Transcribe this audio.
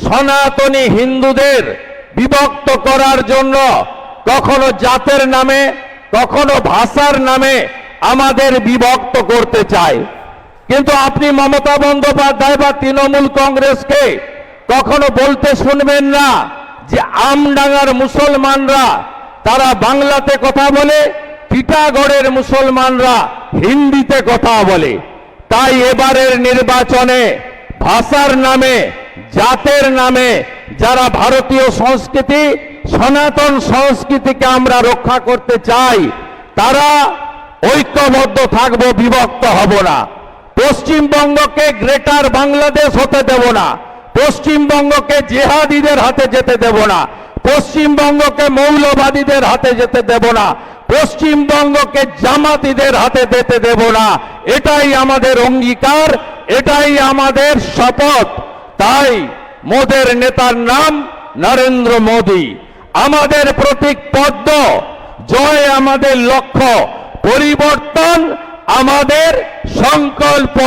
সনাতনী হিন্দুদের বিভক্ত করার জন্য কখনো জাতের নামে, কখনো ভাষার নামে আমাদের বিভক্ত করতে চায়। কিন্তু আপনি মমতা বন্দ্যোপাধ্যায় বা তৃণমূল কংগ্রেসকে কখনো বলতে শুনবেন না যে আমডাঙ্গার মুসলমানরা তারা বাংলাতে কথা বলে, টিটাগড়ের মুসলমানরা হিন্দিতে কথা বলে। তাই এবারের নির্বাচনে ভাষার নামে, জাতের নামে যারা ভারতীয় সংস্কৃতি, সনাতন সংস্কৃতিকে আমরা রক্ষা করতে চাই, তারা ঐক্যবদ্ধ থাকবো, বিভক্ত হব না। পশ্চিমবঙ্গকে গ্রেটার বাংলাদেশ হতে দেব না, পশ্চিমবঙ্গকে জেহাদিদের হাতে যেতে দেব না, পশ্চিমবঙ্গকে মৌলবাদীদের হাতে যেতে দেব না, পশ্চিমবঙ্গকে জামাতিদের হাতে যেতে দেব না। এটাই আমাদের অঙ্গীকার, এটাই আমাদের শপথ। তাই মোদের নেতার নাম নরেন্দ্র মোদী, আমাদের প্রতীক পদ্ম, জয় আমাদের লক্ষ্য, পরিবর্তন আমাদের সংকল্প।